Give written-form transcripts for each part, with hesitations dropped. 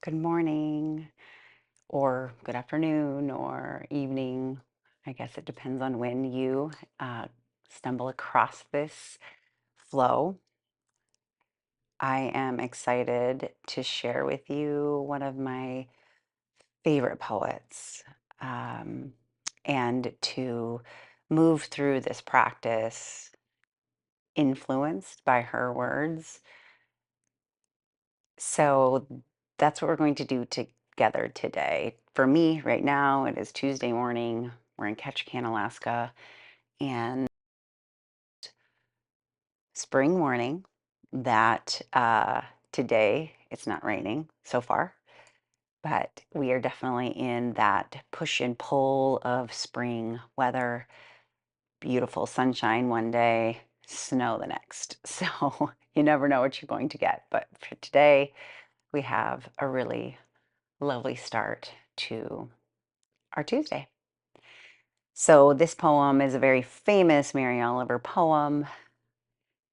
Good morning, or good afternoon, or evening. I guess it depends on when you uh, stumble across this flow. I am excited to share with you one of my favorite poets um, and to move through this practice influenced by her words. So that's what we're going to do together today. For me, right now, it is Tuesday morning. We're in Ketchikan, Alaska, and spring morning. That today it's not raining so far, but we are definitely in that push and pull of spring weather. Beautiful sunshine one day, snow the next. So you never know what you're going to get. But for today, we have a really lovely start to our Tuesday. So, this poem is a very famous Mary Oliver poem.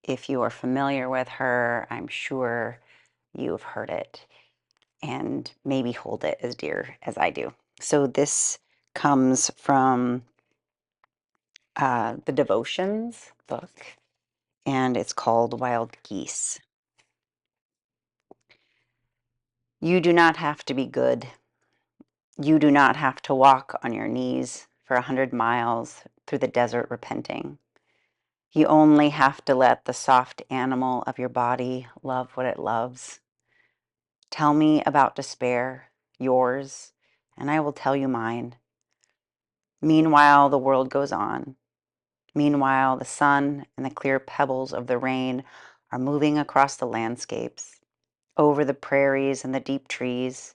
If you are familiar with her, I'm sure you've heard it and maybe hold it as dear as I do. So, this comes from the Devotions book, and it's called Wild Geese. You do not have to be good. You do not have to walk on your knees for 100 miles through the desert repenting. You only have to let the soft animal of your body love what it loves. Tell me about despair, yours, and I will tell you mine. Meanwhile, the world goes on. Meanwhile, the sun and the clear pebbles of the rain are moving across the landscapes, over the prairies and the deep trees,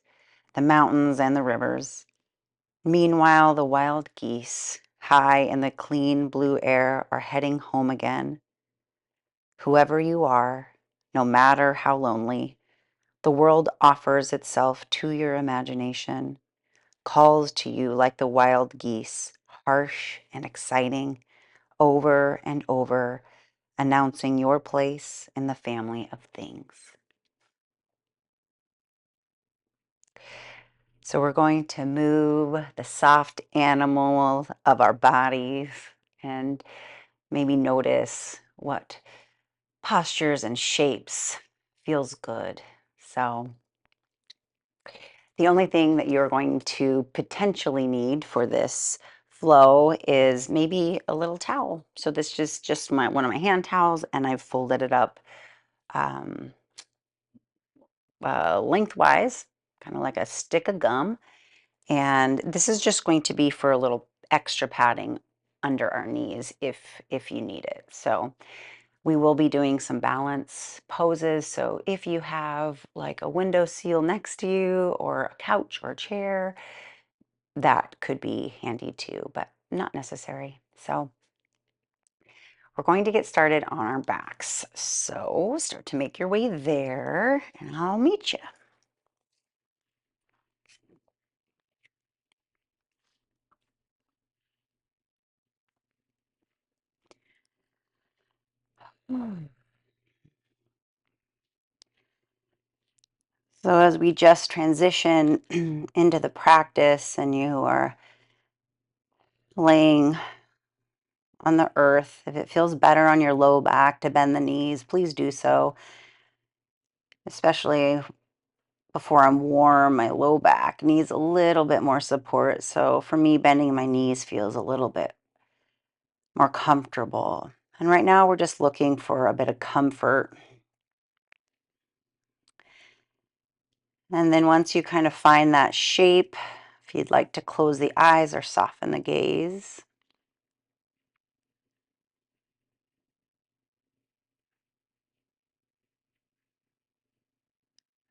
the mountains and the rivers. Meanwhile, the wild geese, high in the clean blue air, are heading home again. Whoever you are, no matter how lonely, the world offers itself to your imagination, calls to you like the wild geese, harsh and exciting, over and over, announcing your place in the family of things. So we're going to move the soft animal of our bodies and maybe notice what postures and shapes feels good. So the only thing that you're going to potentially need for this flow is maybe a little towel. So this is just one of my hand towels, and I've folded it up um, lengthwise, kind of like a stick of gum. And this is just going to be for a little extra padding under our knees if you need it. So we will be doing some balance poses. So if you have like a window sill next to you or a couch or a chair, that could be handy too, but not necessary. So we're going to get started on our backs. So start to make your way there and I'll meet you. So as we just transition into the practice and you are laying on the earth, if it feels better on your low back to bend the knees, please do so, especially before I'm warm. My low back needs a little bit more support. So for me, bending my knees feels a little bit more comfortable. And right now, we're just looking for a bit of comfort. And then once you kind of find that shape, if you'd like to close the eyes or soften the gaze,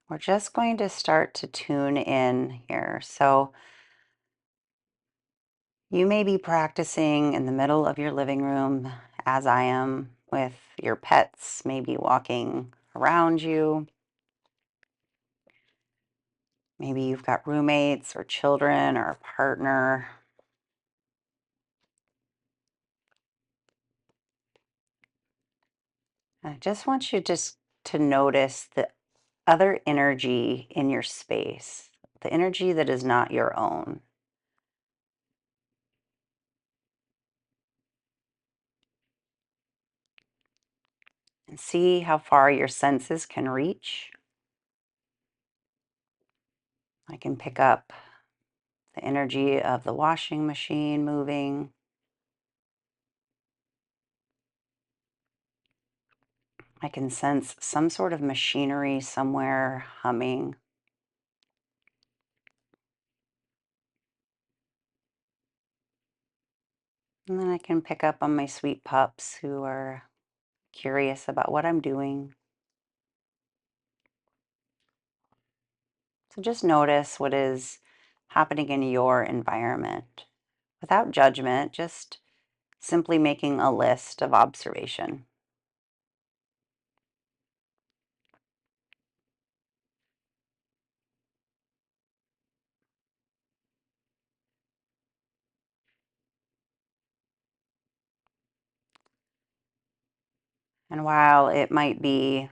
we're just going to start to tune in here. So you may be practicing in the middle of your living room, as I am, with your pets maybe walking around you. Maybe you've got roommates or children or a partner. I just want you just to notice the other energy in your space, the energy that is not your own. And see how far your senses can reach. I can pick up the energy of the washing machine moving. I can sense some sort of machinery somewhere humming. And then I can pick up on my sweet pups who are curious about what I'm doing. So just notice what is happening in your environment without judgment, just simply making a list of observation. And while it might be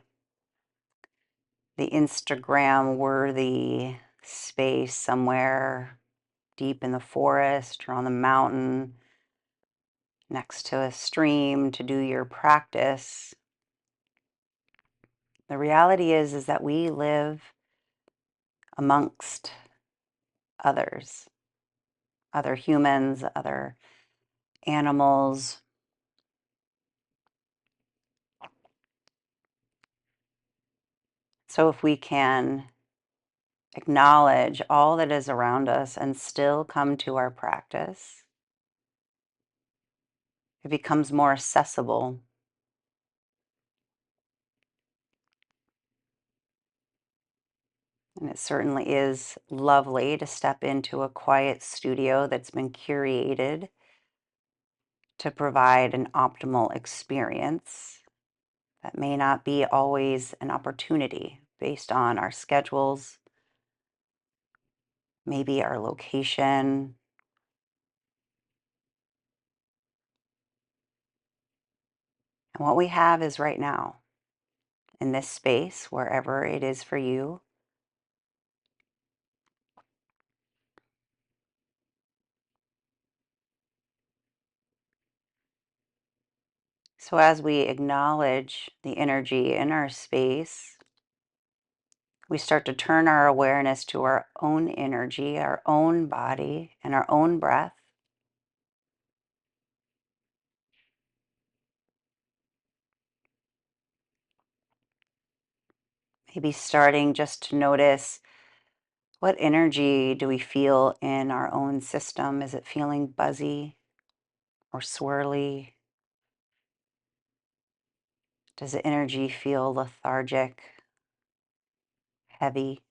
the Instagram worthy space somewhere deep in the forest or on the mountain next to a stream to do your practice, the reality is that we live amongst others, other humans, other animals. So if we can acknowledge all that is around us and still come to our practice, it becomes more accessible. And it certainly is lovely to step into a quiet studio that's been curated to provide an optimal experience. That may not be always an opportunity based on our schedules, maybe our location. And what we have is right now in this space, wherever it is for you. So as we acknowledge the energy in our space, we start to turn our awareness to our own energy, our own body, and our own breath. Maybe starting just to notice, what energy do we feel in our own system? Is it feeling buzzy or swirly? Does the energy feel lethargic, heavy?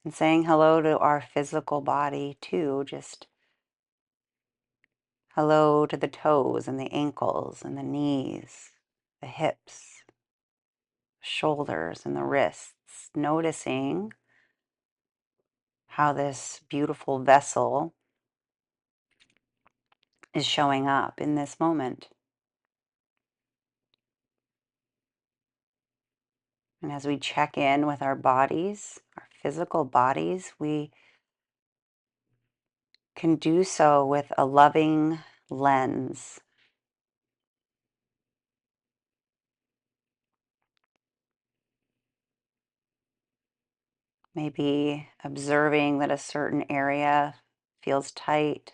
And saying hello to our physical body too, just hello to the toes and the ankles and the knees, the hips, shoulders and the wrists, noticing how this beautiful vessel is showing up in this moment. And as we check in with our bodies, our physical bodies, we can do so with a loving lens. Maybe observing that a certain area feels tight,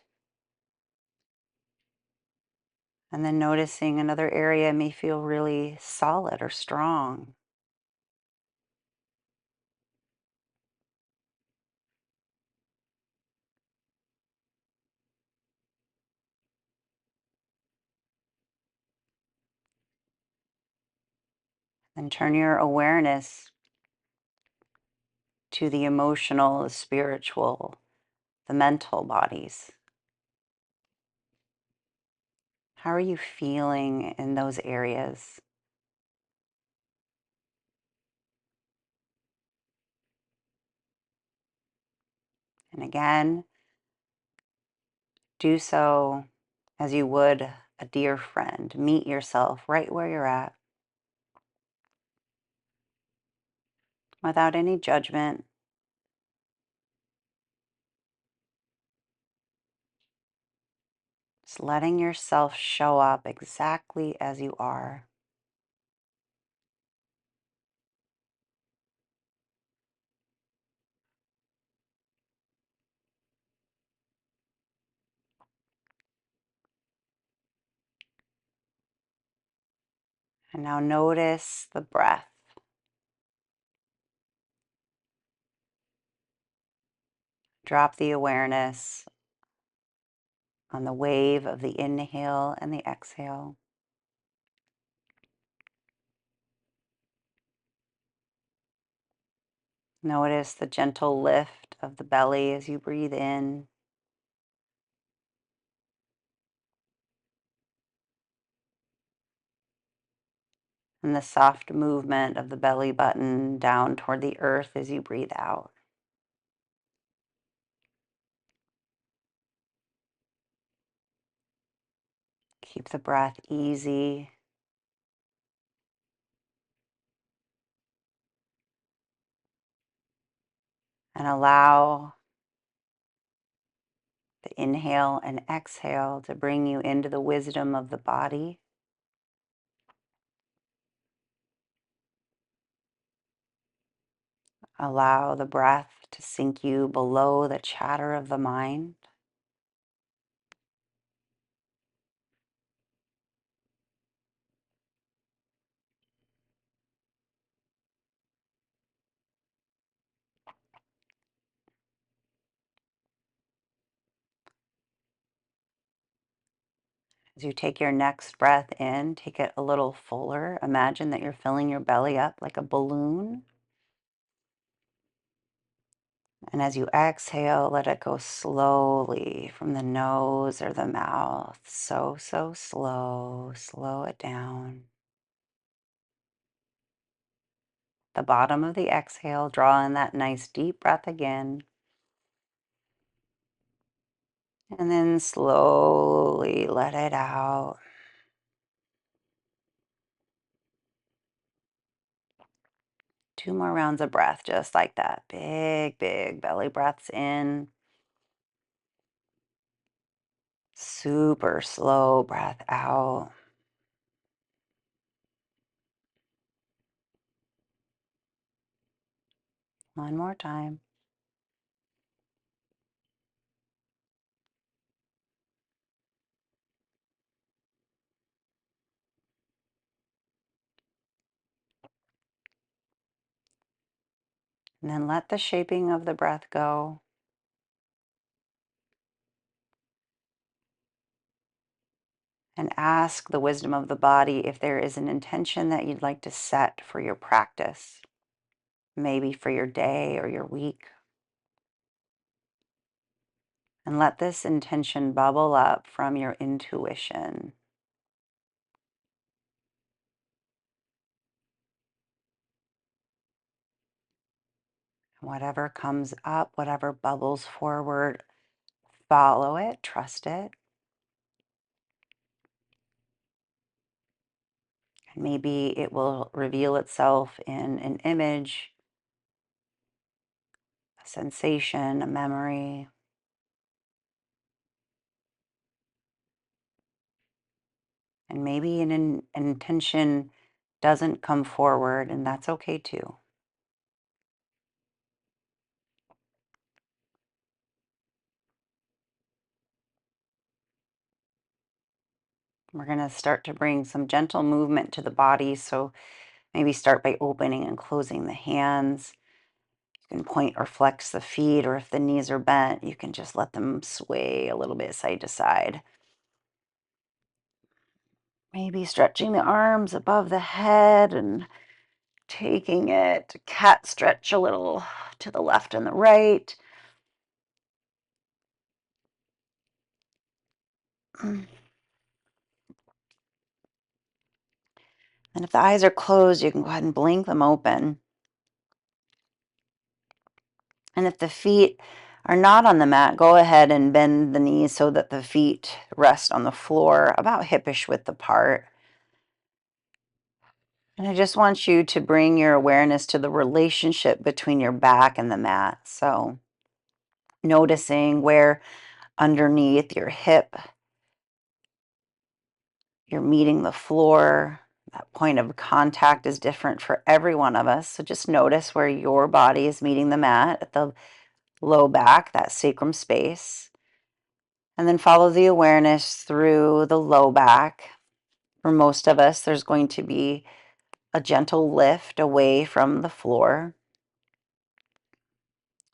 and then noticing another area may feel really solid or strong. And turn your awareness to the emotional, the spiritual, the mental bodies. How are you feeling in those areas? And again, do so as you would a dear friend. Meet yourself right where you're at without any judgment. Just letting yourself show up exactly as you are. And now notice the breath. Drop the awareness on the wave of the inhale and the exhale. Notice the gentle lift of the belly as you breathe in. And the soft movement of the belly button down toward the earth as you breathe out. Keep the breath easy. And allow the inhale and exhale to bring you into the wisdom of the body. Allow the breath to sink you below the chatter of the mind. As you take your next breath in, take it a little fuller. Imagine that you're filling your belly up like a balloon. And as you exhale, let it go slowly from the nose or the mouth. So slow. Slow it down. The bottom of the exhale, draw in that nice deep breath again. And then slowly let it out. Two more rounds of breath, just like that. Big belly breaths in. Super slow breath out. One more time. And then let the shaping of the breath go. And ask the wisdom of the body if there is an intention that you'd like to set for your practice, maybe for your day or your week. And let this intention bubble up from your intuition. Whatever comes up, whatever bubbles forward, follow it, trust it. And maybe it will reveal itself in an image, a sensation, a memory. And maybe an intention doesn't come forward, and that's okay too. We're going to start to bring some gentle movement to the body. So maybe start by opening and closing the hands. You can point or flex the feet, or if the knees are bent, you can just let them sway a little bit side to side. Maybe stretching the arms above the head and taking it to cat stretch a little to the left and the right. And if the eyes are closed, you can go ahead and blink them open. And if the feet are not on the mat, go ahead and bend the knees so that the feet rest on the floor about hip-ish width apart. And I just want you to bring your awareness to the relationship between your back and the mat. So noticing where underneath your hip you're meeting the floor. That point of contact is different for every one of us. So just notice where your body is meeting the mat at the low back, that sacrum space. And then follow the awareness through the low back. For most of us, there's going to be a gentle lift away from the floor.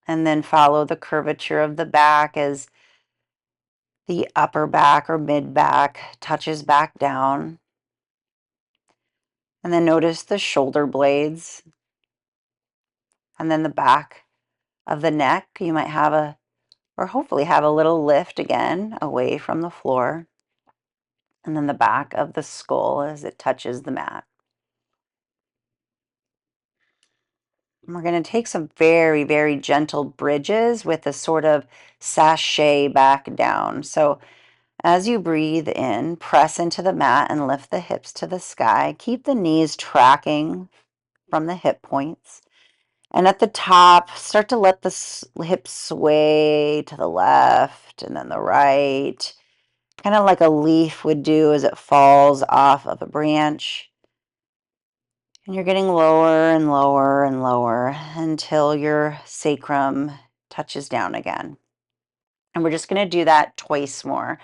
And then follow the curvature of the back as the upper back or mid back touches back down. And then notice the shoulder blades. And then the back of the neck. You might have or hopefully have a little lift again away from the floor. And then the back of the skull as it touches the mat. And we're going to take some very, very gentle bridges with a sort of sashay back down. So as you breathe in, press into the mat and lift the hips to the sky. Keep the knees tracking from the hip points. And at the top, start to let the hips sway to the left and then the right, kind of like a leaf would do as it falls off of a branch. And you're getting lower and lower and lower until your sacrum touches down again. And we're just going to do that twice more.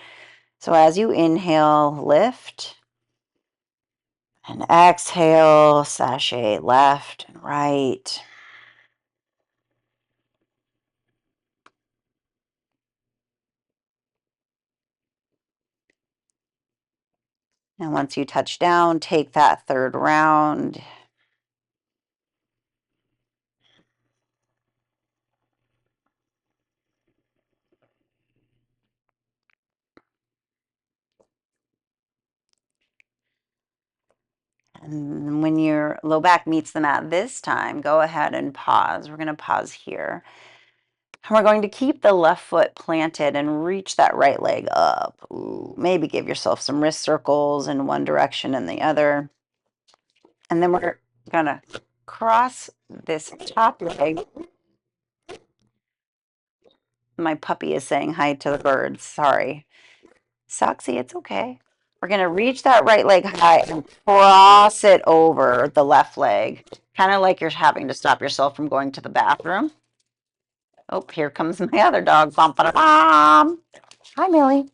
So as you inhale, lift, and exhale, sashay left and right. And once you touch down, take that third round. And when your low back meets the mat this time, go ahead and pause. We're going to pause here. And we're going to keep the left foot planted and reach that right leg up. Ooh, maybe give yourself some wrist circles in one direction and the other. And then we're going to cross this top leg. My puppy is saying hi to the birds. Sorry. Soxy, it's okay. We're going to reach that right leg high and cross it over the left leg. Kind of like you're having to stop yourself from going to the bathroom. Oh, here comes my other dog. Bum, ba, da, bum. Hi, Millie.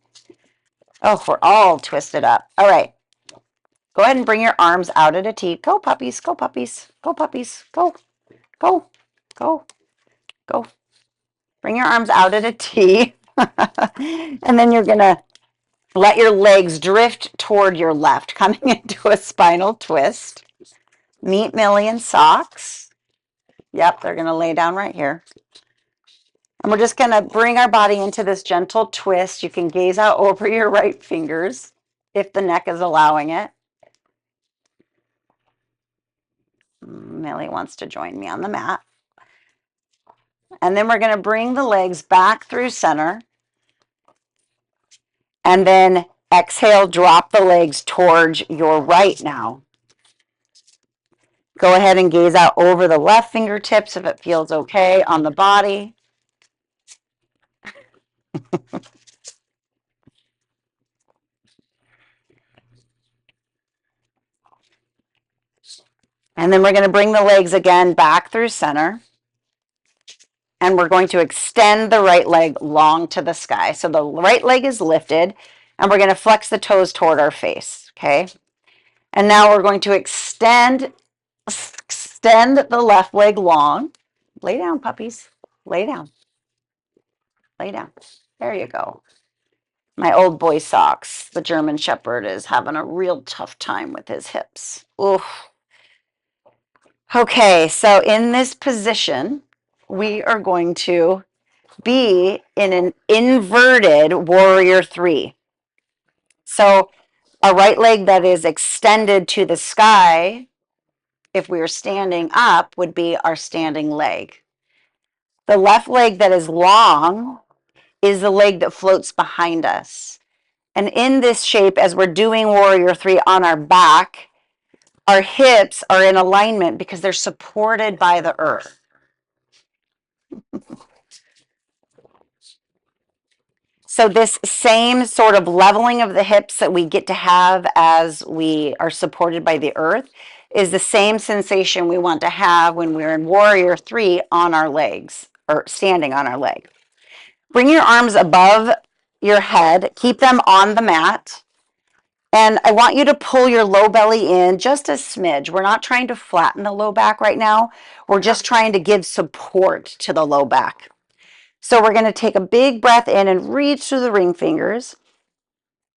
Oh, we're all twisted up. All right. Go ahead and bring your arms out at a T. Go, puppies. Go, puppies. Go, puppies. Go. Go. Go. Go. Bring your arms out at a T. And then you're going to let your legs drift toward your left, coming into a spinal twist. Meet Millie and Socks. Yep, they're going to lay down right here. And we're just going to bring our body into this gentle twist. You can gaze out over your right fingers if the neck is allowing it. Millie wants to join me on the mat. And then we're going to bring the legs back through center. And then exhale, drop the legs towards your right now. Go ahead and gaze out over the left fingertips if it feels okay on the body. And then we're going to bring the legs again back through center. And we're going to extend the right leg long to the sky. So the right leg is lifted, and we're going to flex the toes toward our face, okay? And now we're going to extend the left leg long. Lay down, puppies. Lay down. Lay down. There you go. My old boy Socks, the German Shepherd, is having a real tough time with his hips. Oof. Okay, so in this position, we are going to be in an inverted warrior three. So a right leg that is extended to the sky, if we were standing up, would be our standing leg. The left leg that is long is the leg that floats behind us. And in this shape, as we're doing Warrior 3 on our back, our hips are in alignment because they're supported by the earth. So this same sort of leveling of the hips that we get to have as we are supported by the earth is the same sensation we want to have when we're in Warrior 3 on our legs, or standing on our leg. Bring your arms above your head, keep them on the mat, and I want you to pull your low belly in just a smidge. We're not trying to flatten the low back right now. We're just trying to give support to the low back. So we're going to take a big breath in and reach through the ring fingers.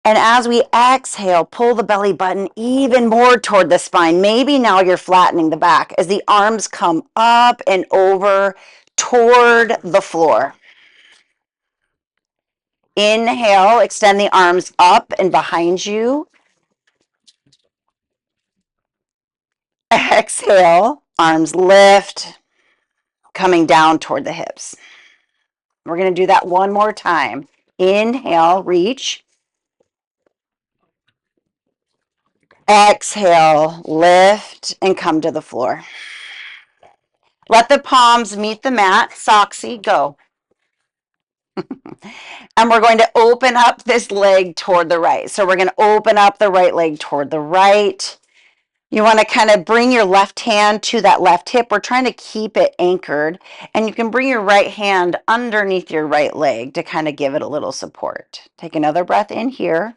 And as we exhale, pull the belly button even more toward the spine. Maybe now you're flattening the back as the arms come up and over toward the floor. Inhale, extend the arms up and behind you. Exhale, arms lift, coming down toward the hips. We're going to do that one more time. Inhale, reach. Exhale, lift, and come to the floor. Let the palms meet the mat. Soxy, go. And we're going to open up this leg toward the right. So we're going to open up the right leg toward the right. You want to kind of bring your left hand to that left hip. We're trying to keep it anchored. And you can bring your right hand underneath your right leg to kind of give it a little support. Take another breath in here.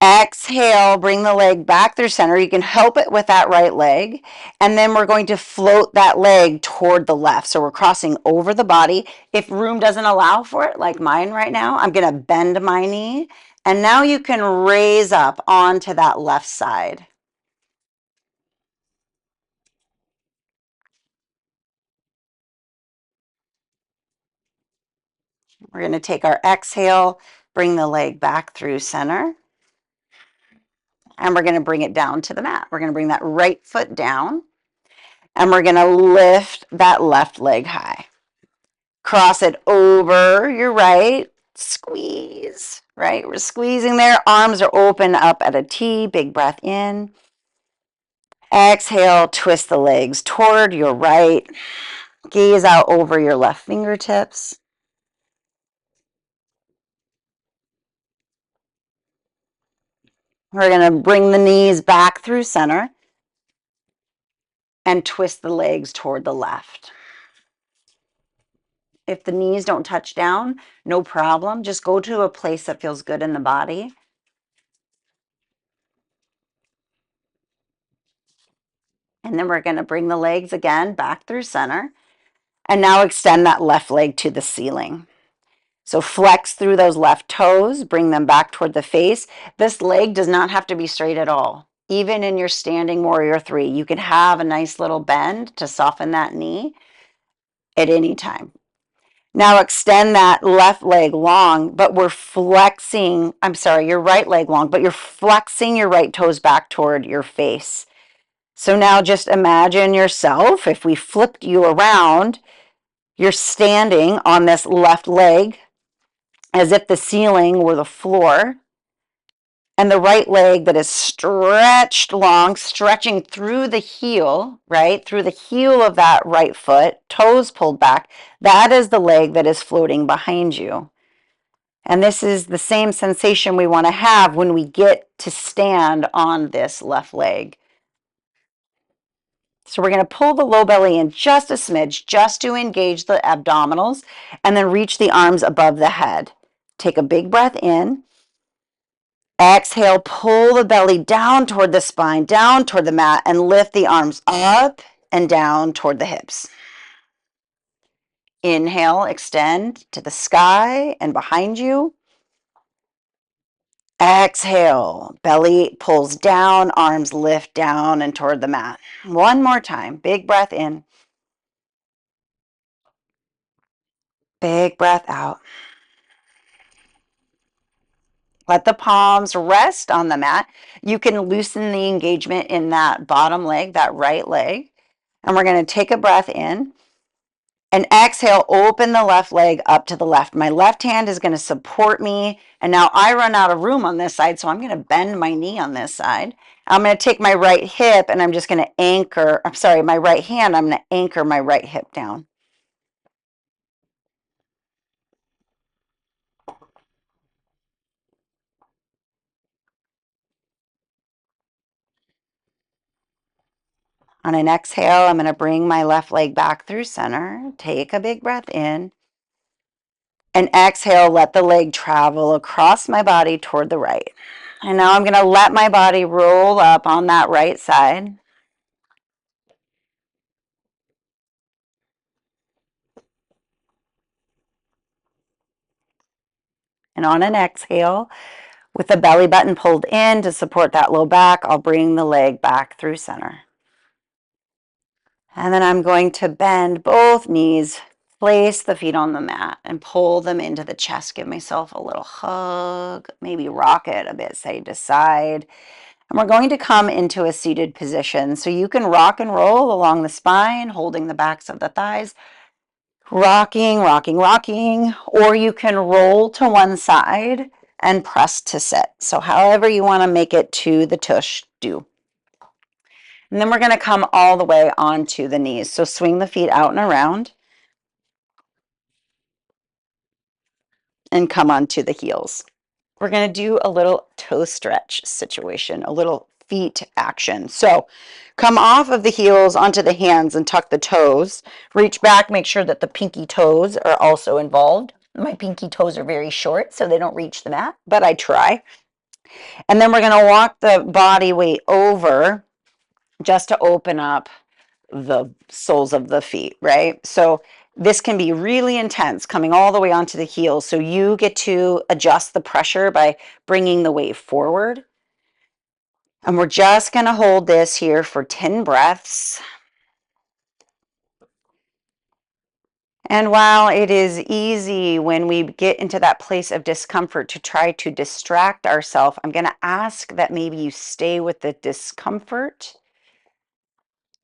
Exhale, bring the leg back through center. You can help it with that right leg. And then we're going to float that leg toward the left. So we're crossing over the body. If room doesn't allow for it, like mine right now, I'm going to bend my knee. And now you can raise up onto that left side. We're going to take our exhale, bring the leg back through center. And we're going to bring it down to the mat. We're going to bring that right foot down. And we're going to lift that left leg high. Cross it over your right. Squeeze, right? We're squeezing there. Arms are open up at a T. Big breath in. Exhale, twist the legs toward your right. Gaze out over your left fingertips. We're going to bring the knees back through center and twist the legs toward the left. If the knees don't touch down, no problem. Just go to a place that feels good in the body. And then we're going to bring the legs again back through center. And now extend that left leg to the ceiling. So flex through those left toes, bring them back toward the face. This leg does not have to be straight at all. Even in your standing Warrior 3, you can have a nice little bend to soften that knee at any time. Now extend that left leg long, but we're flexing, your right leg long, but you're flexing your right toes back toward your face. So now just imagine yourself, if we flipped you around, you're standing on this left leg as if the ceiling were the floor, and the right leg that is stretched long, stretching through the heel, right? Through the heel of that right foot, toes pulled back. That is the leg that is floating behind you. And this is the same sensation we want to have when we get to stand on this left leg. So we're going to pull the low belly in just a smidge, just to engage the abdominals, and then reach the arms above the head. Take a big breath in. Exhale, pull the belly down toward the spine, down toward the mat, and lift the arms up and down toward the hips. Inhale, extend to the sky and behind you. Exhale, belly pulls down, arms lift down and toward the mat. One more time, big breath in. Big breath out. Let the palms rest on the mat. You can loosen the engagement in that bottom leg, that right leg. And we're going to take a breath in. And exhale, open the left leg up to the left. My left hand is going to support me. And now I run out of room on this side, so I'm going to bend my knee on this side. I'm going to take my right hip and I'm just going to anchor, I'm sorry, my right hand, I'm going to anchor my right hip down. On an exhale, I'm going to bring my left leg back through center. Take a big breath in. And exhale, let the leg travel across my body toward the right. And now I'm going to let my body roll up on that right side. And on an exhale, with the belly button pulled in to support that low back, I'll bring the leg back through center. And then I'm going to bend both knees, place the feet on the mat, and pull them into the chest. Give myself a little hug, maybe rock it a bit side to side. And we're going to come into a seated position. So you can rock and roll along the spine, holding the backs of the thighs, rocking, rocking, rocking, or you can roll to one side and press to sit. So however you want to make it to the tush, do. And then we're going to come all the way onto the knees. So swing the feet out and around and come onto the heels. We're going to do a little toe stretch situation, a little feet action. So come off of the heels onto the hands and tuck the toes. Reach back, make sure that the pinky toes are also involved. My pinky toes are very short, so they don't reach the mat, but I try. And then we're going to walk the body weight over just to open up the soles of the feet, right? So this can be really intense coming all the way onto the heels. So you get to adjust the pressure by bringing the weight forward. And we're just going to hold this here for 10 breaths. And while it is easy when we get into that place of discomfort to try to distract ourselves, I'm going to ask that maybe you stay with the discomfort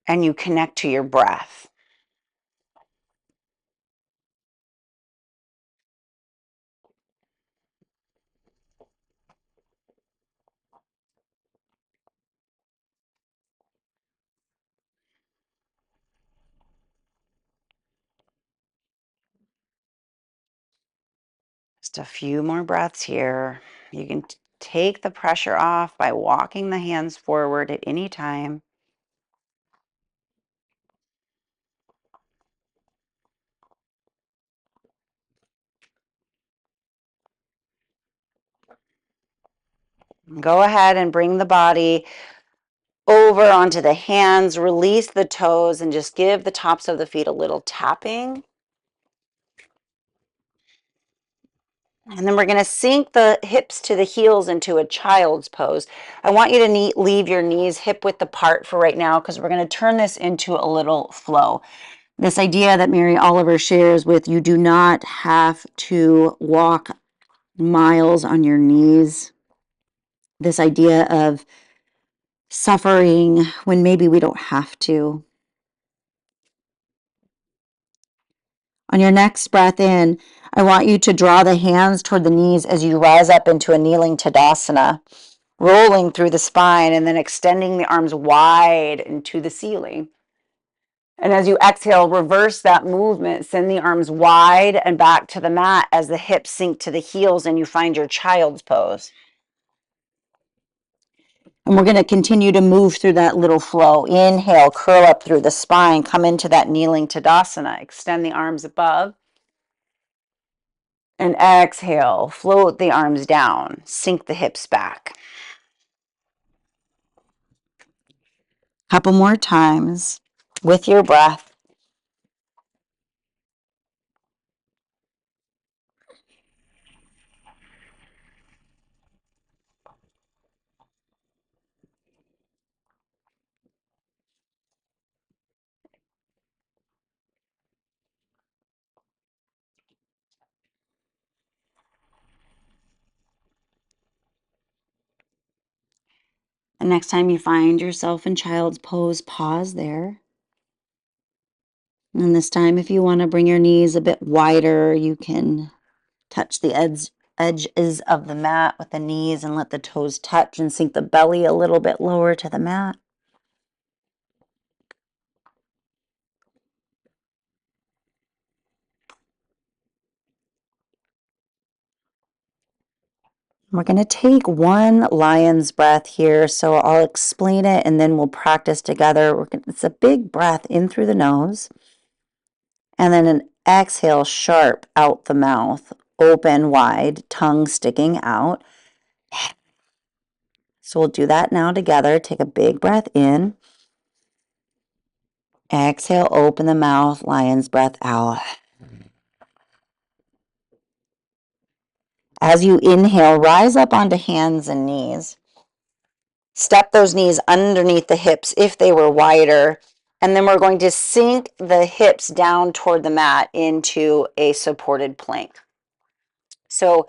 and you connect to your breath. Just a few more breaths here. You can take the pressure off by walking the hands forward at any time. Go ahead and bring the body over onto the hands, release the toes, and just give the tops of the feet a little tapping. And then we're going to sink the hips to the heels into a child's pose. I want you to leave your knees hip width apart for right now because we're going to turn this into a little flow. This idea that Mary Oliver shares with you do not have to walk miles on your knees. This idea of suffering when maybe we don't have to. On your next breath in, I want you to draw the hands toward the knees as you rise up into a kneeling Tadasana, rolling through the spine and then extending the arms wide into the ceiling. And as you exhale, reverse that movement. Send the arms wide and back to the mat as the hips sink to the heels and you find your child's pose. And we're going to continue to move through that little flow. Inhale, curl up through the spine, come into that kneeling Tadasana. Extend the arms above. And exhale, float the arms down, sink the hips back. Couple more times with your breath. The next time you find yourself in child's pose, pause there. And this time, if you want to bring your knees a bit wider, you can touch the edges of the mat with the knees and let the toes touch and sink the belly a little bit lower to the mat. We're going to take one lion's breath here, so I'll explain it and then we'll practice together. It's a big breath in through the nose, and then an exhale sharp out the mouth, open wide, tongue sticking out. So we'll do that now together. Take a big breath in. Exhale, open the mouth, lion's breath out. As you inhale, rise up onto hands and knees. Step those knees underneath the hips if they were wider. And then we're going to sink the hips down toward the mat into a supported plank. So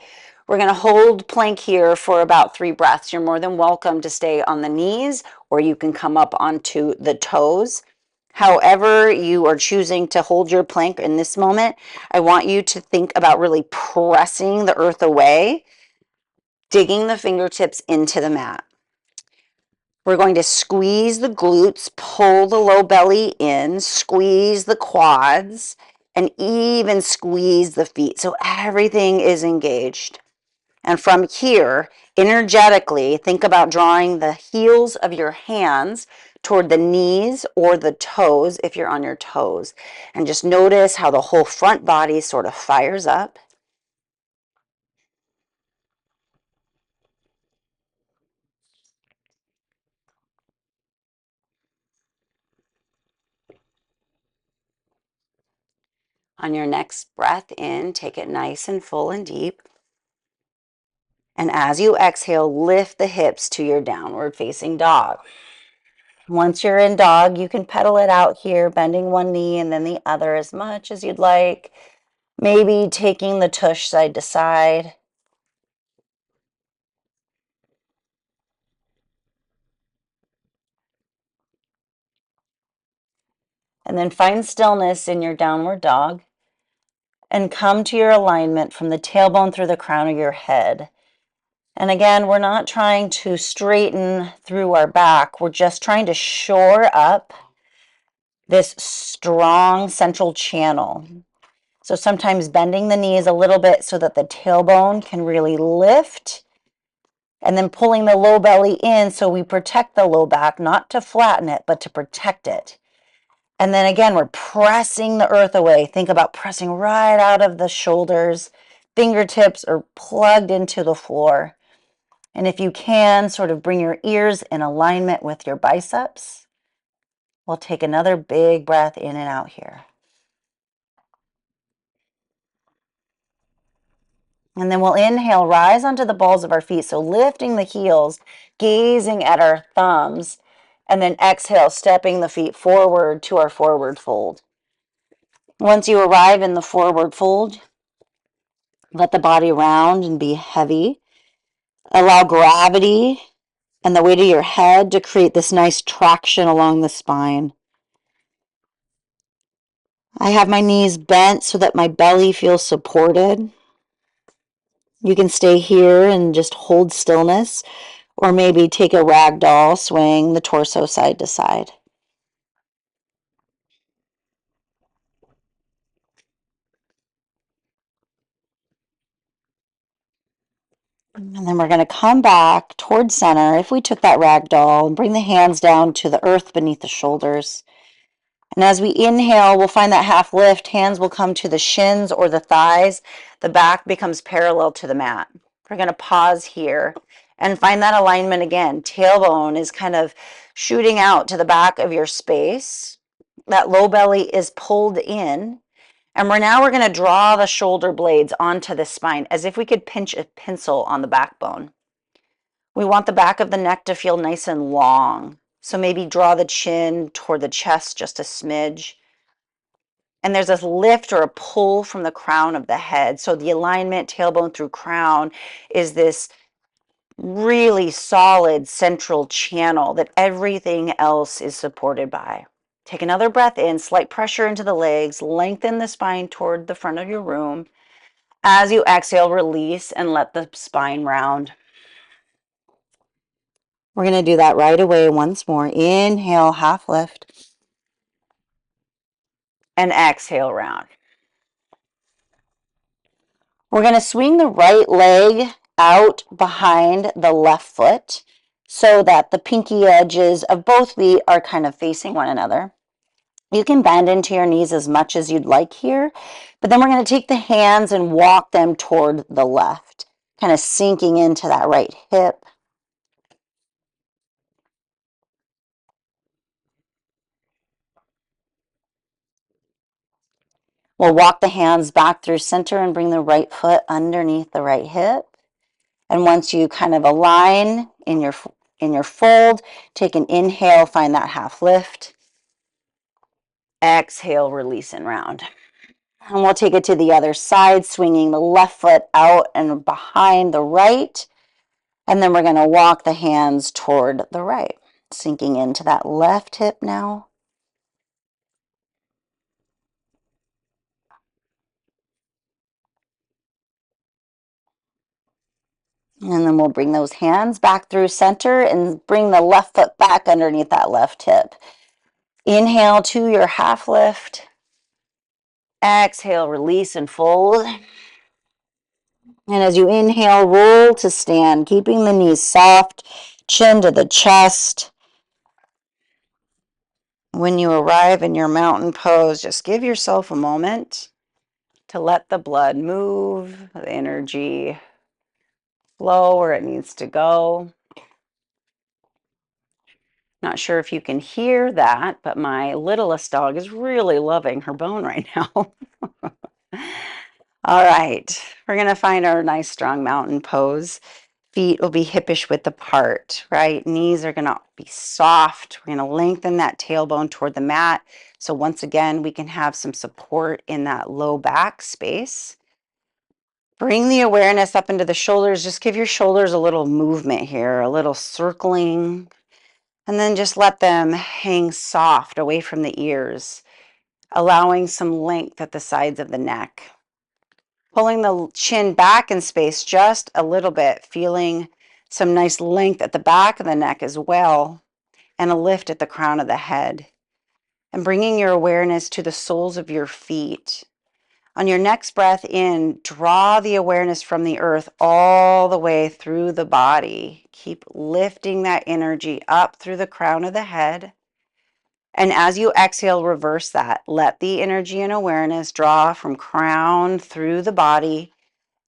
we're going to hold plank here for about 3 breaths. You're more than welcome to stay on the knees, or you can come up onto the toes. However you are choosing to hold your plank in this moment, I want you to think about really pressing the earth away, digging the fingertips into the mat. We're going to squeeze the glutes, pull the low belly in, squeeze the quads, and even squeeze the feet. So everything is engaged. And from here, energetically, think about drawing the heels of your hands toward the knees or the toes if you're on your toes. And just notice how the whole front body sort of fires up. On your next breath in, take it nice and full and deep. And as you exhale, lift the hips to your downward facing dog. Once you're in dog, you can pedal it out here, bending one knee and then the other as much as you'd like. Maybe taking the tush side to side. And then find stillness in your downward dog. And come to your alignment from the tailbone through the crown of your head. And again, we're not trying to straighten through our back. We're just trying to shore up this strong central channel. So sometimes bending the knees a little bit so that the tailbone can really lift, and then pulling the low belly in so we protect the low back, not to flatten it, but to protect it. And then again, we're pressing the earth away. Think about pressing right out of the shoulders. Fingertips are plugged into the floor. And if you can, sort of bring your ears in alignment with your biceps. We'll take another big breath in and out here. And then we'll inhale, rise onto the balls of our feet. So lifting the heels, gazing at our thumbs, and then exhale, stepping the feet forward to our forward fold. Once you arrive in the forward fold, let the body round and be heavy. Allow gravity and the weight of your head to create this nice traction along the spine. I have my knees bent so that my belly feels supported. You can stay here and just hold stillness, or maybe take a ragdoll, swing the torso side to side. And then we're going to come back towards center if we took that ragdoll and bring the hands down to the earth beneath the shoulders. And as we inhale, we'll find that half lift. Hands will come to the shins or the thighs. The back becomes parallel to the mat. We're going to pause here and find that alignment again. Tailbone is kind of shooting out to the back of your space. That low belly is pulled in. And we're going to draw the shoulder blades onto the spine as if we could pinch a pencil on the backbone. We want the back of the neck to feel nice and long. So maybe draw the chin toward the chest just a smidge. And there's a lift or a pull from the crown of the head. So the alignment, tailbone through crown, is this really solid central channel that everything else is supported by. Take another breath in, slight pressure into the legs, lengthen the spine toward the front of your room. As you exhale, release and let the spine round. We're going to do that right away once more. Inhale, half lift. And exhale, round. We're going to swing the right leg out behind the left foot so that the pinky edges of both feet are kind of facing one another. You can bend into your knees as much as you'd like here, but then we're going to take the hands and walk them toward the left, kind of sinking into that right hip. We'll walk the hands back through center and bring the right foot underneath the right hip. And once you kind of align in your fold, take an inhale, find that half lift. Exhale, release and round. And we'll take it to the other side, swinging the left foot out and behind the right. And then we're going to walk the hands toward the right, sinking into that left hip now. And then we'll bring those hands back through center and bring the left foot back underneath that left hip. Inhale to your half lift. Exhale, release and fold. And as you inhale, roll to stand, keeping the knees soft, chin to the chest. When you arrive in your mountain pose, just give yourself a moment to let the blood move, the energy flow where it needs to go. Not sure if you can hear that, but my littlest dog is really loving her bone right now. All right, we're going to find our nice strong mountain pose. Feet will be hippish width apart, right? Knees are going to be soft. We're going to lengthen that tailbone toward the mat. So once again, we can have some support in that low back space. Bring the awareness up into the shoulders. Just give your shoulders a little movement here, a little circling. And then just let them hang soft away from the ears, allowing some length at the sides of the neck. Pulling the chin back in space just a little bit, feeling some nice length at the back of the neck as well, and a lift at the crown of the head. And bringing your awareness to the soles of your feet. On your next breath in, draw the awareness from the earth all the way through the body. Keep lifting that energy up through the crown of the head. And as you exhale, reverse that. Let the energy and awareness draw from crown through the body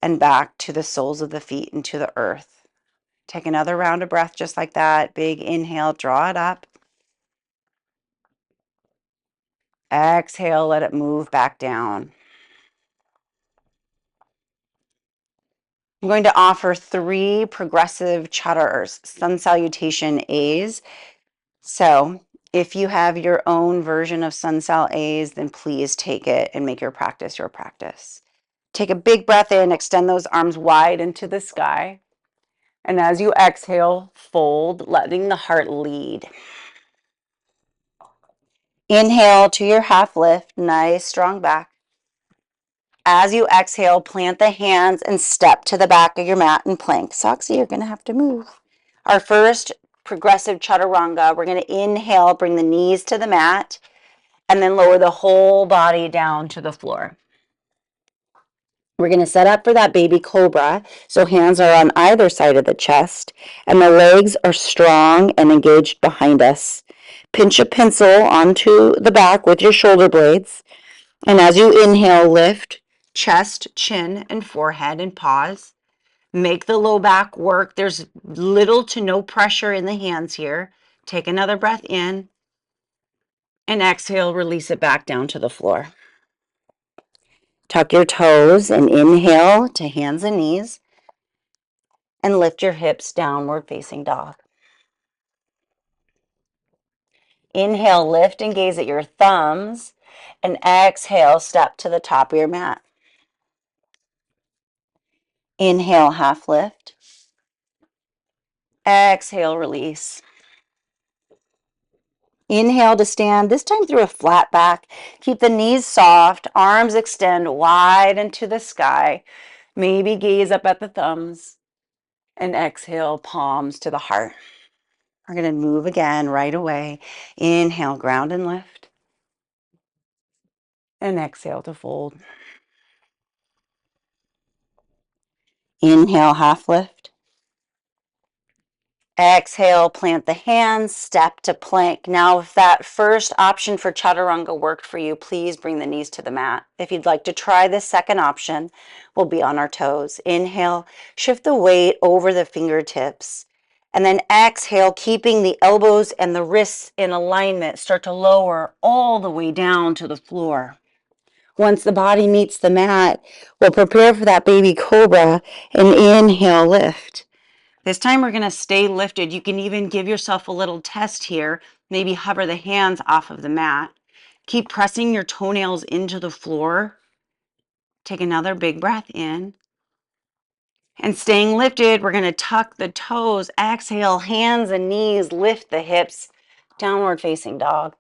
and back to the soles of the feet and to the earth. Take another round of breath just like that. Big inhale, draw it up. Exhale, let it move back down. I'm going to offer 3 progressive chatters, sun salutation A's. So if you have your own version of sun sal A's, then please take it and make your practice your practice. Take a big breath in, extend those arms wide into the sky. And as you exhale, fold, letting the heart lead. Inhale to your half lift, nice strong back. As you exhale, plant the hands and step to the back of your mat and plank. Soxy, you're going to have to move. Our first progressive chaturanga, we're going to inhale, bring the knees to the mat, and then lower the whole body down to the floor. We're going to set up for that baby cobra. So hands are on either side of the chest, and the legs are strong and engaged behind us. Pinch a pencil onto the back with your shoulder blades. And as you inhale, lift chest, chin, and forehead and pause. Make the low back work. There's little to no pressure in the hands here. Take another breath in and exhale, release it back down to the floor. Tuck your toes and inhale to hands and knees and lift your hips, downward facing dog. Inhale, lift and gaze at your thumbs, and exhale, step to the top of your mat. Inhale, half lift. Exhale, release. Inhale to stand, this time through a flat back. Keep the knees soft, arms extend wide into the sky. Maybe gaze up at the thumbs. And exhale, palms to the heart. We're going to move again right away. Inhale, ground and lift. And exhale to fold. Inhale, half lift. Exhale, plant the hands, step to plank. Now, if that first option for chaturanga worked for you, please bring the knees to the mat. If you'd like to try this second option, we'll be on our toes. Inhale, shift the weight over the fingertips. And then exhale, keeping the elbows and the wrists in alignment. Start to lower all the way down to the floor. Once the body meets the mat, we'll prepare for that baby cobra and inhale, lift. This time we're going to stay lifted. You can even give yourself a little test here. Maybe hover the hands off of the mat. Keep pressing your toenails into the floor. Take another big breath in. And staying lifted, we're going to tuck the toes. Exhale, hands and knees, lift the hips. Downward facing dog.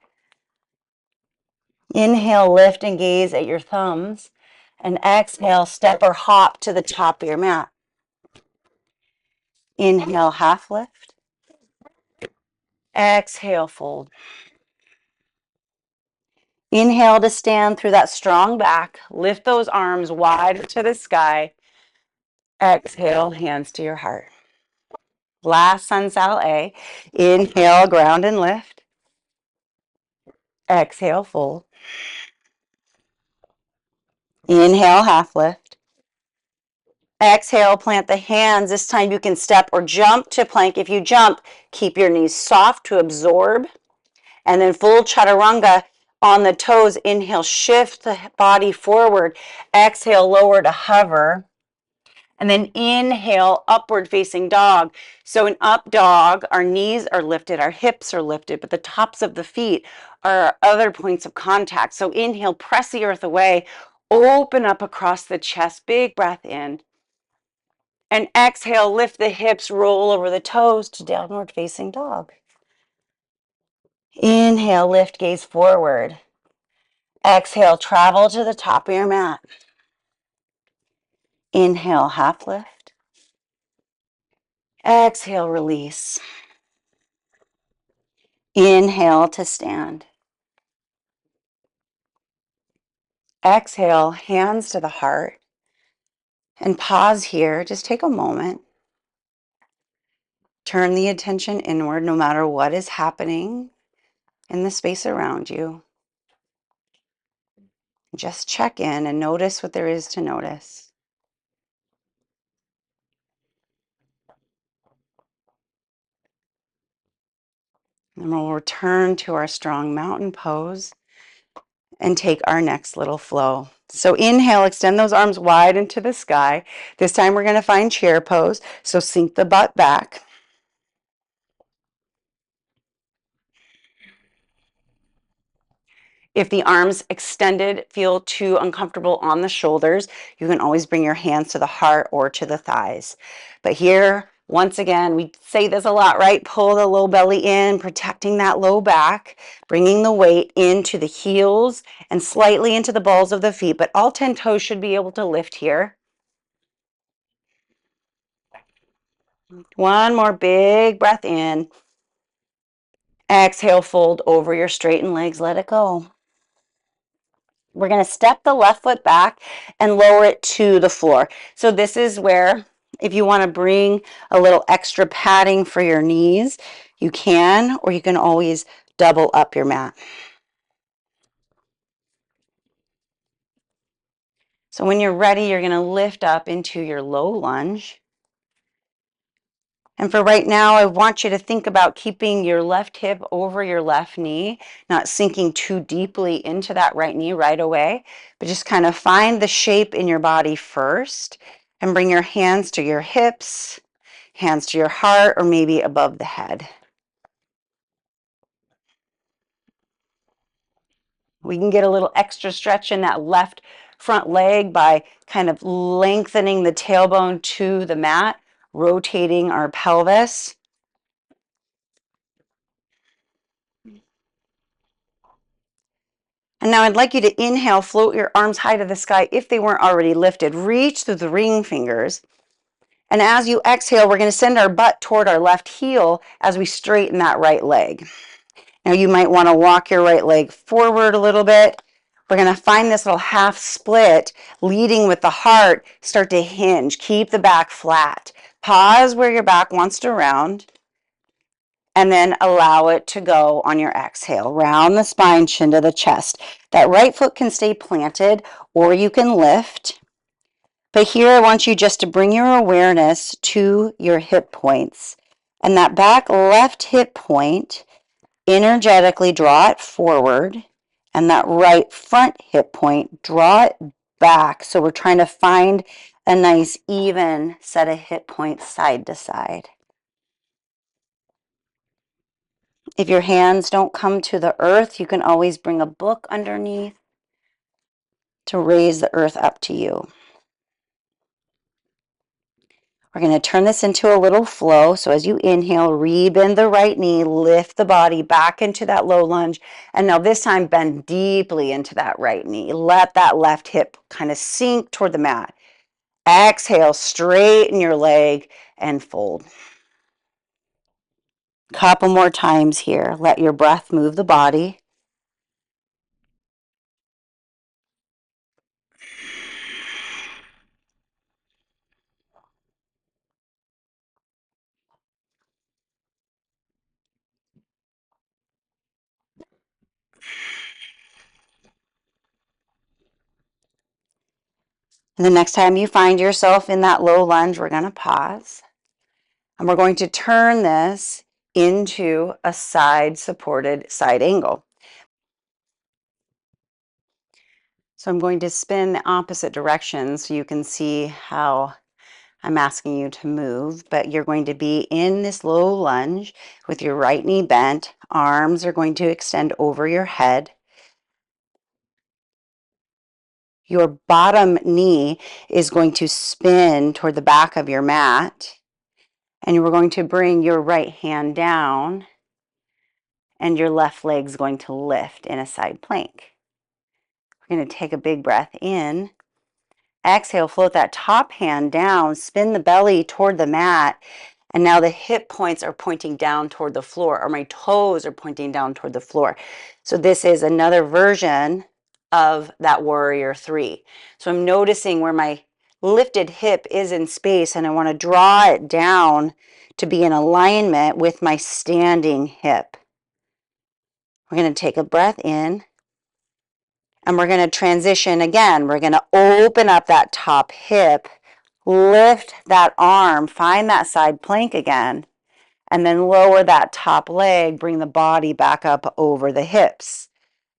Inhale, lift and gaze at your thumbs. And exhale, step or hop to the top of your mat. Inhale, half lift. Exhale, fold. Inhale to stand through that strong back. Lift those arms wide to the sky. Exhale, hands to your heart. Last sun saddle A. Inhale, ground and lift. Exhale, fold. Inhale, half lift. Exhale, plant the hands. This time you can step or jump to plank. If you jump, keep your knees soft to absorb. And then full chaturanga on the toes. Inhale, shift the body forward. Exhale, lower to hover. And then inhale, upward facing dog. So in up dog, our knees are lifted, our hips are lifted, but the tops of the feet are other points of contact. So inhale, press the earth away, open up across the chest, big breath in. And exhale, lift the hips, roll over the toes to downward facing dog. Inhale, lift, gaze forward. Exhale, travel to the top of your mat. Inhale, half lift. Exhale, release. Inhale to stand. Exhale, hands to the heart. And pause here. Just take a moment. Turn the attention inward no matter what is happening in the space around you. Just check in and notice what there is to notice. And we'll return to our strong mountain pose and take our next little flow. So inhale, extend those arms wide into the sky. This time we're going to find chair pose. So sink the butt back. If the arms extended feel too uncomfortable on the shoulders, you can always bring your hands to the heart or to the thighs. But here, once again, we say this a lot, right? Pull the low belly in, protecting that low back, bringing the weight into the heels and slightly into the balls of the feet, but all 10 toes should be able to lift here. One more big breath in. Exhale, fold over your straightened legs, let it go. We're going to step the left foot back and lower it to the floor. So this is where, if you want to bring a little extra padding for your knees, you can, or you can always double up your mat. So when you're ready, you're going to lift up into your low lunge. And for right now, I want you to think about keeping your left hip over your left knee, not sinking too deeply into that right knee right away, but just kind of find the shape in your body first and bring your hands to your hips, hands to your heart, or maybe above the head. We can get a little extra stretch in that left front leg by kind of lengthening the tailbone to the mat, rotating our pelvis. And now I'd like you to inhale, float your arms high to the sky if they weren't already lifted. Reach through the ring fingers. And as you exhale, we're going to send our butt toward our left heel as we straighten that right leg. Now you might want to walk your right leg forward a little bit. We're going to find this little half split, leading with the heart. Start to hinge. Keep the back flat. Pause where your back wants to round. And then allow it to go on your exhale. Round the spine, chin to the chest. That right foot can stay planted or you can lift. But here I want you just to bring your awareness to your hip points. And that back left hip point, energetically draw it forward. And that right front hip point, draw it back. So we're trying to find a nice even set of hip points side to side. If your hands don't come to the earth, you can always bring a book underneath to raise the earth up to you. We're going to turn this into a little flow. So as you inhale, rebend the right knee, lift the body back into that low lunge. And now this time, bend deeply into that right knee. Let that left hip kind of sink toward the mat. Exhale, straighten your leg and fold. Couple more times here. Let your breath move the body. And the next time you find yourself in that low lunge, we're going to pause. And we're going to turn this into a side-supported side angle. So I'm going to spin the opposite direction so you can see how I'm asking you to move. But you're going to be in this low lunge with your right knee bent. Arms are going to extend over your head. Your bottom knee is going to spin toward the back of your mat. And we're going to bring your right hand down. And your left leg's going to lift in a side plank. We're going to take a big breath in. Exhale, float that top hand down, spin the belly toward the mat. And now the hip points are pointing down toward the floor, or my toes are pointing down toward the floor. So this is another version of that warrior three. So I'm noticing where my lifted hip is in space, and I want to draw it down to be in alignment with my standing hip. We're going to take a breath in. And we're going to transition again. We're going to open up that top hip, lift that arm, find that side plank again, and then lower that top leg, bring the body back up over the hips,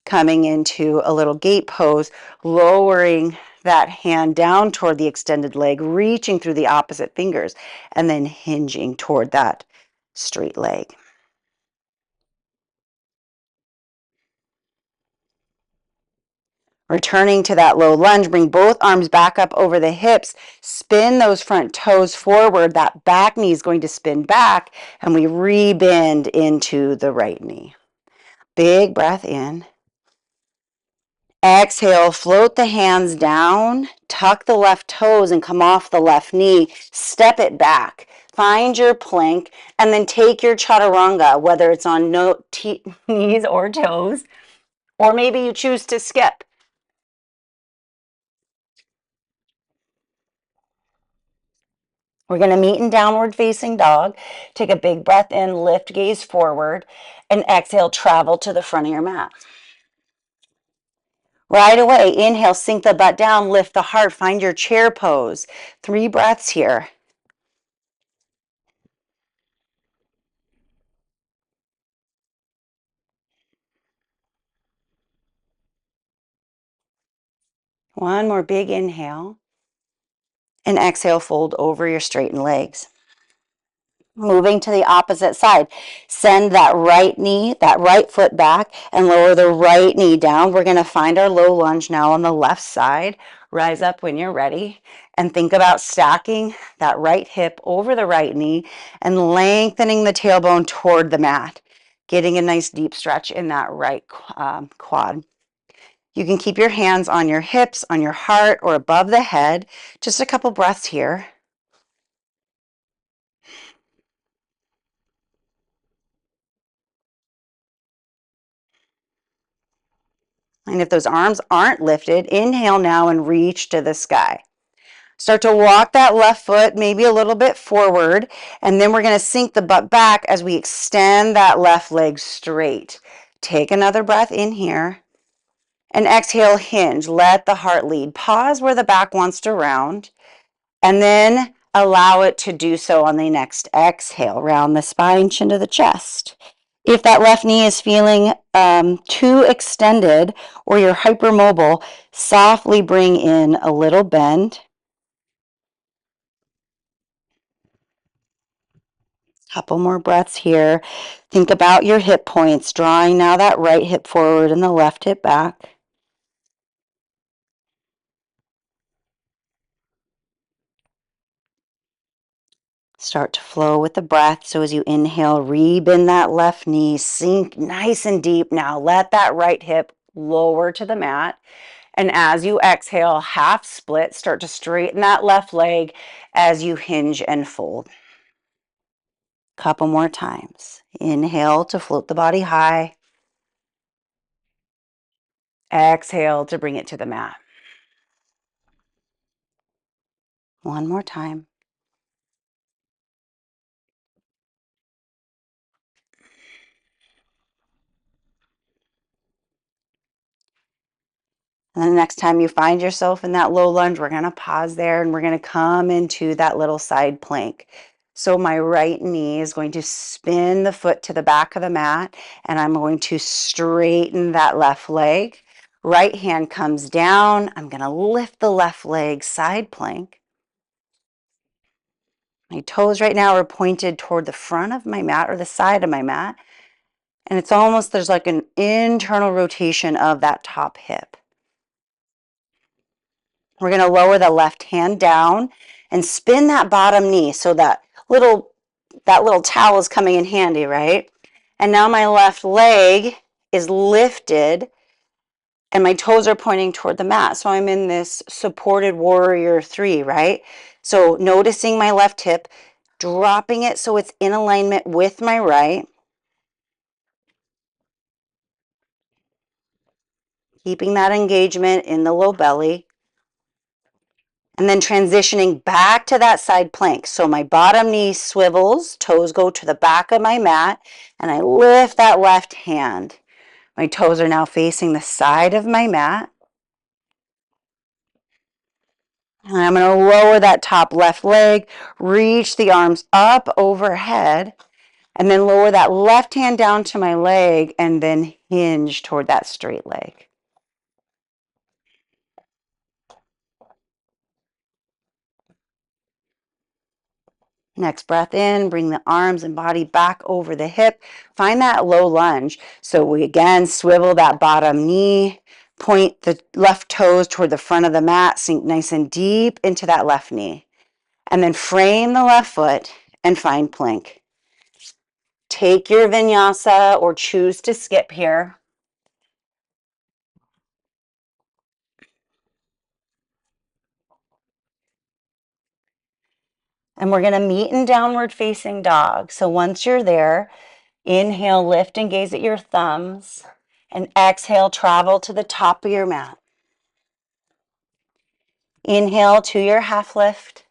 coming into a little gate pose, lowering that hand down toward the extended leg, reaching through the opposite fingers, and then hinging toward that straight leg. Returning to that low lunge, bring both arms back up over the hips, spin those front toes forward, that back knee is going to spin back, and we rebend into the right knee. Big breath in. Exhale, float the hands down, tuck the left toes and come off the left knee, step it back. Find your plank, and then take your chaturanga, whether it's on knees or toes, or maybe you choose to skip. We're going to meet in downward facing dog. Take a big breath in, lift gaze forward, and exhale, travel to the front of your mat. Right away, inhale, sink the butt down, lift the heart, find your chair pose. 3 breaths here. One more big inhale. And exhale, fold over your straightened legs. Moving to the opposite side. Send that right knee, that right foot back, and lower the right knee down. We're going to find our low lunge now on the left side. Rise up when you're ready. And think about stacking that right hip over the right knee and lengthening the tailbone toward the mat. Getting a nice deep stretch in that right quad. You can keep your hands on your hips, on your heart, or above the head. Just a couple breaths here. And if those arms aren't lifted, inhale now and reach to the sky. Start to walk that left foot maybe a little bit forward, and then we're going to sink the butt back as we extend that left leg straight. Take another breath in here, and exhale, hinge. Let the heart lead. Pause where the back wants to round, and then allow it to do so on the next exhale. Round the spine, chin to the chest. If that left knee is feeling too extended or you're hypermobile, softly bring in a little bend. Couple more breaths here. Think about your hip points, drawing now that right hip forward and the left hip back. Start to flow with the breath. So as you inhale, rebend that left knee, sink nice and deep. Now let that right hip lower to the mat. And as you exhale, half split, start to straighten that left leg as you hinge and fold. Couple more times. Inhale to float the body high. Exhale to bring it to the mat. One more time. And then the next time you find yourself in that low lunge, we're going to pause there and we're going to come into that little side plank. So my right knee is going to spin the foot to the back of the mat, and I'm going to straighten that left leg. Right hand comes down. I'm going to lift the left leg, side plank. My toes right now are pointed toward the front of my mat or the side of my mat. And it's almost, there's like an internal rotation of that top hip. We're going to lower the left hand down and spin that bottom knee. So that little towel is coming in handy, right? And now my left leg is lifted and my toes are pointing toward the mat. So I'm in this supported warrior 3, right? So noticing my left hip, dropping it so it's in alignment with my right. Keeping that engagement in the low belly. And then transitioning back to that side plank. So my bottom knee swivels, toes go to the back of my mat, and I lift that left hand. My toes are now facing the side of my mat. And I'm going to lower that top left leg, reach the arms up overhead, and then lower that left hand down to my leg, and then hinge toward that straight leg. Next breath in, bring the arms and body back over the hip. Find that low lunge. So we again swivel that bottom knee, point the left toes toward the front of the mat, sink nice and deep into that left knee. And then frame the left foot and find plank. Take your vinyasa or choose to skip here. And we're going to meet in downward facing dog. So once you're there, inhale, lift and gaze at your thumbs. And exhale, travel to the top of your mat. Inhale to your half lift.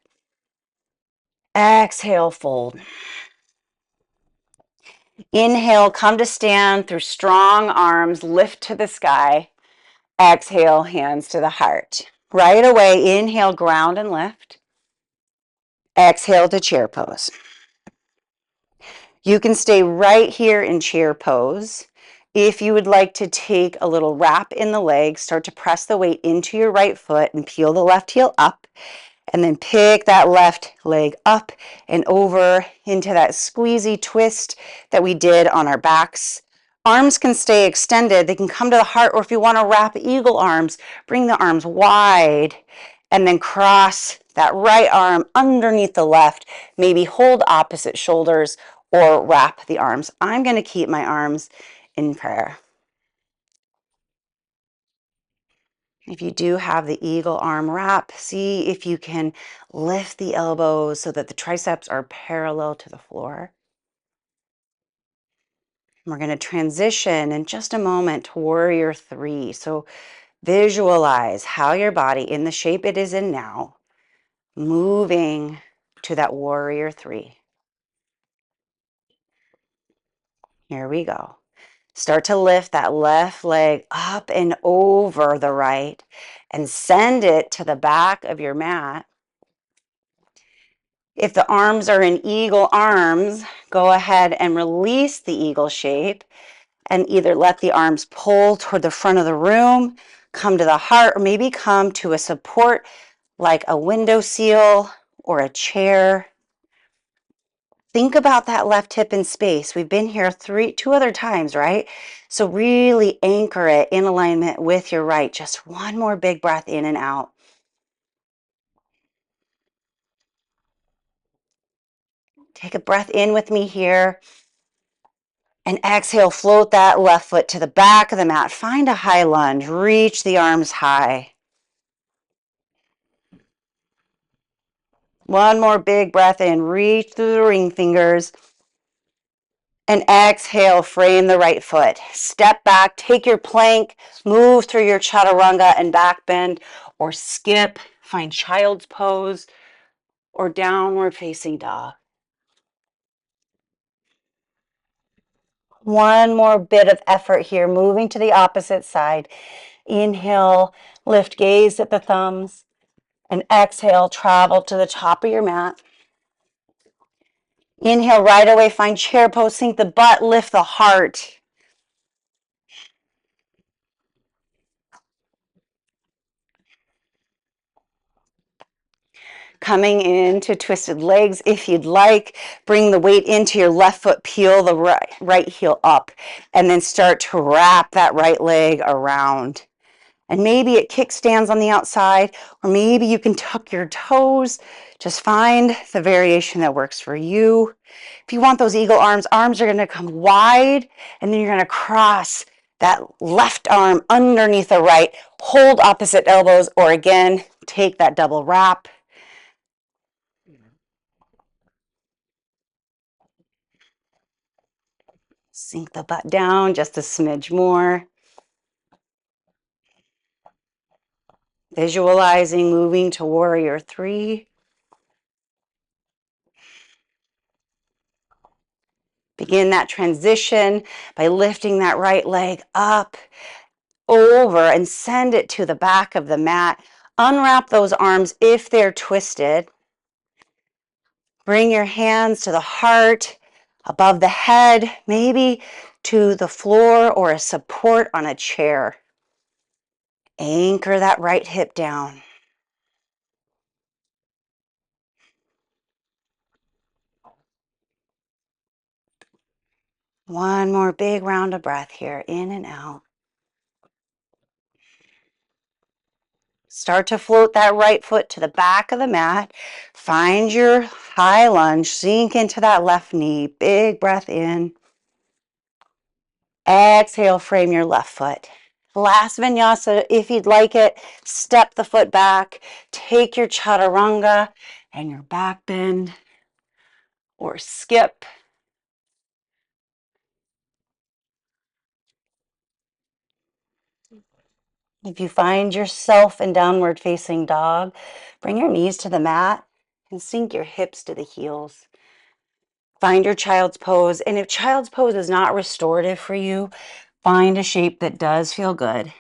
Exhale, fold. Inhale, come to stand through strong arms, lift to the sky. Exhale, hands to the heart. Right away, inhale, ground and lift. Exhale to chair pose. You can stay right here in chair pose. If you would like to take a little wrap in the legs, start to press the weight into your right foot and peel the left heel up. And then pick that left leg up and over into that squeezy twist that we did on our backs. Arms can stay extended. They can come to the heart, or if you want to wrap eagle arms, bring the arms wide and then cross that right arm underneath the left. Maybe hold opposite shoulders or wrap the arms. I'm going to keep my arms in prayer. If you do have the eagle arm wrap, see if you can lift the elbows so that the triceps are parallel to the floor. We're going to transition in just a moment to warrior three. So visualize how your body, in the shape it is in now, moving to that warrior three. Here we go. Start to lift that left leg up and over the right and send it to the back of your mat. If the arms are in eagle arms, go ahead and release the eagle shape and either let the arms pull toward the front of the room, come to the heart, or maybe come to a support like a window sill or a chair. Think about that left hip in space. We've been here two other times, right? So really anchor it in alignment with your right. Just one more big breath in and out. Take a breath in with me here. And exhale, float that left foot to the back of the mat. Find a high lunge. Reach the arms high. One more big breath in. Reach through the ring fingers. And exhale, frame the right foot. Step back, take your plank, move through your chaturanga and back bend, or skip, find child's pose, or downward facing dog. One more bit of effort here, moving to the opposite side. Inhale, lift gaze at the thumbs, and exhale, travel to the top of your mat. Inhale, right away, find chair pose, sink the butt, lift the heart. Coming into twisted legs if you'd like. Bring the weight into your left foot, peel the right heel up, and then start to wrap that right leg around. And maybe it kickstands on the outside, or maybe you can tuck your toes. Just find the variation that works for you. If you want those eagle arms, arms are going to come wide, and then you're going to cross that left arm underneath the right. Hold opposite elbows, or again, take that double wrap. Sink the butt down just a smidge more. Visualizing moving to warrior three. Begin that transition by lifting that right leg up, over, and send it to the back of the mat. Unwrap those arms if they're twisted. Bring your hands to the heart, above the head, maybe to the floor or a support on a chair. Anchor that right hip down. One more big round of breath here, in and out. Start to float that right foot to the back of the mat. Find your high lunge. Sink into that left knee. Big breath in. Exhale, frame your left foot. Last vinyasa, if you'd like it, step the foot back. Take your chaturanga and your back bend, or skip. If you find yourself in downward facing dog, bring your knees to the mat and sink your hips to the heels. Find your child's pose. And if child's pose is not restorative for you, find a shape that does feel good.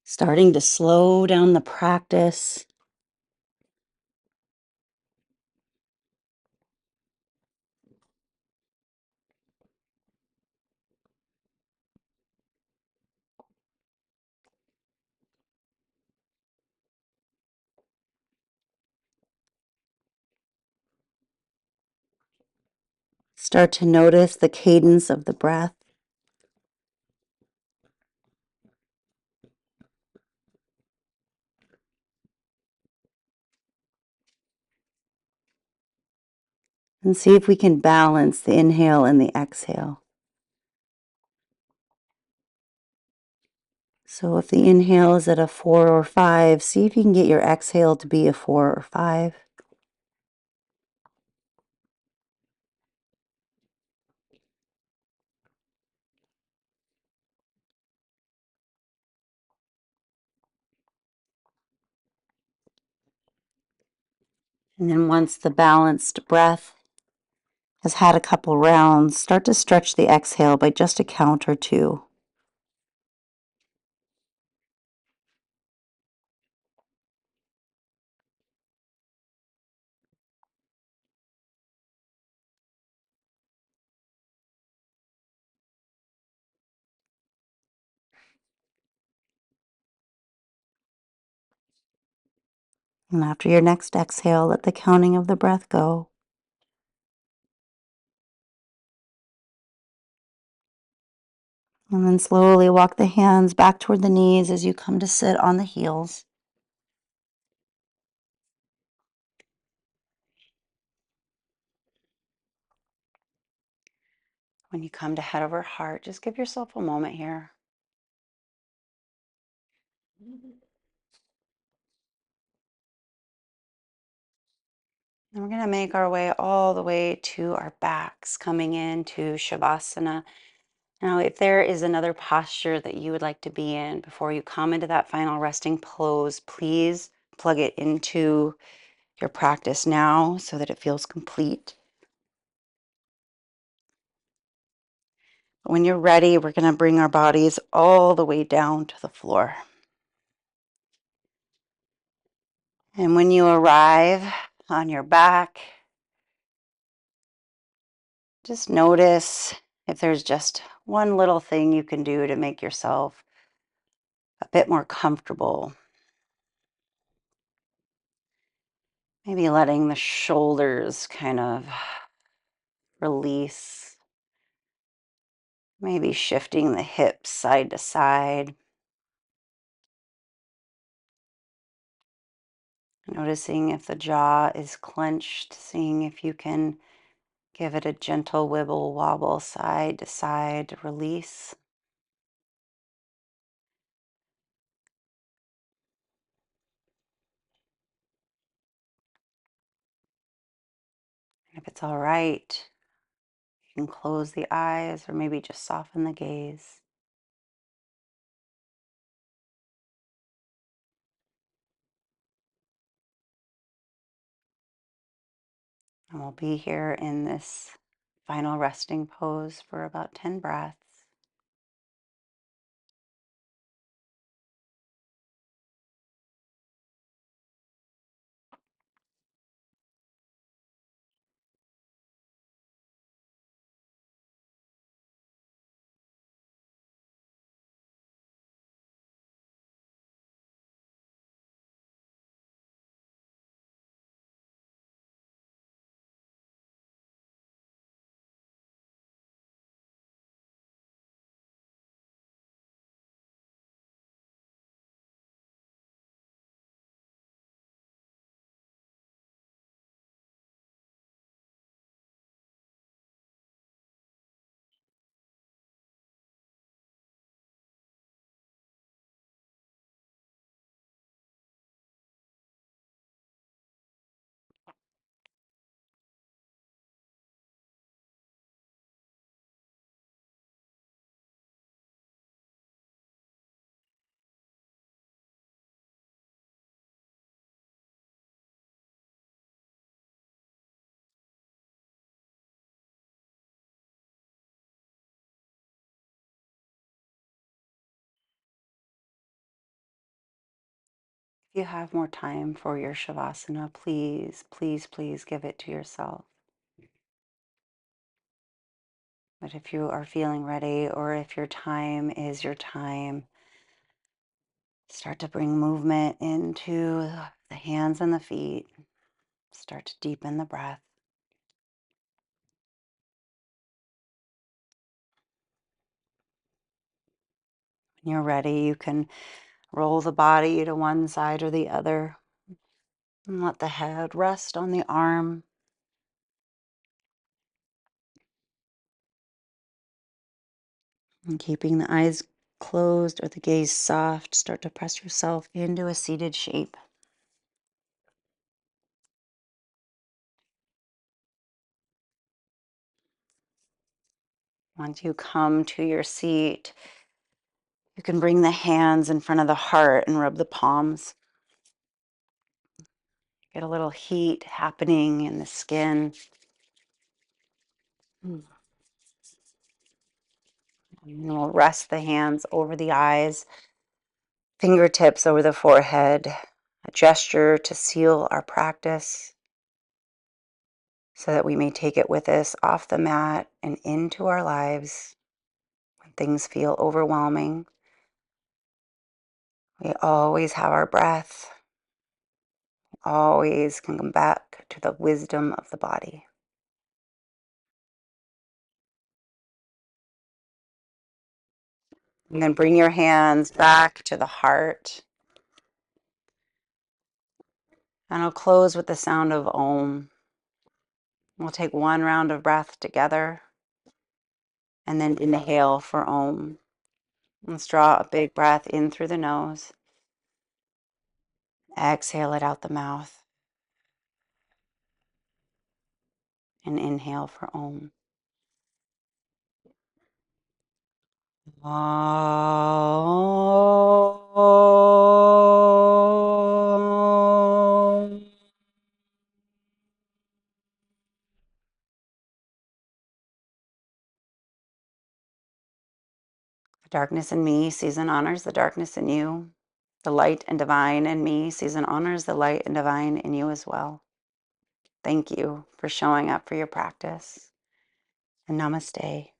Starting to slow down the practice. Start to notice the cadence of the breath. And see if we can balance the inhale and the exhale. So if the inhale is at a 4 or 5, see if you can get your exhale to be a 4 or 5. And then once the balanced breath has had a couple rounds, start to stretch the exhale by just a count or two. And after your next exhale, let the counting of the breath go. And then slowly walk the hands back toward the knees as you come to sit on the heels. When you come to head over heart, just give yourself a moment here. And we're going to make our way all the way to our backs, coming into Shavasana. Now, if there is another posture that you would like to be in before you come into that final resting pose, please plug it into your practice now so that it feels complete. When you're ready, we're going to bring our bodies all the way down to the floor. And when you arrive on your back, just notice if there's just one little thing you can do to make yourself a bit more comfortable. Maybe letting the shoulders kind of release. Maybe shifting the hips side to side. Noticing if the jaw is clenched, seeing if you can give it a gentle wibble wobble side to side to release. If it's all right, you can close the eyes or maybe just soften the gaze. And we'll be here in this final resting pose for about 10 breaths. If you have more time for your Shavasana, please, please, please give it to yourself. But if you are feeling ready, or if your time is your time, start to bring movement into the hands and the feet. Start to deepen the breath. When you're ready, you can roll the body to one side or the other and let the head rest on the arm. And keeping the eyes closed or the gaze soft, start to press yourself into a seated shape. Once you come to your seat, you can bring the hands in front of the heart and rub the palms. Get a little heat happening in the skin. And we'll rest the hands over the eyes, fingertips over the forehead, a gesture to seal our practice so that we may take it with us off the mat and into our lives when things feel overwhelming. We always have our breath, always can come back to the wisdom of the body. And then bring your hands back to the heart. And I'll close with the sound of Om. We'll take one round of breath together and then inhale for Om. Let's draw a big breath in through the nose. Exhale it out the mouth. And inhale for Om. Om. The darkness in me sees and honors the darkness in you. The light and divine in me sees and honors the light and divine in you as well. Thank you for showing up for your practice. And namaste.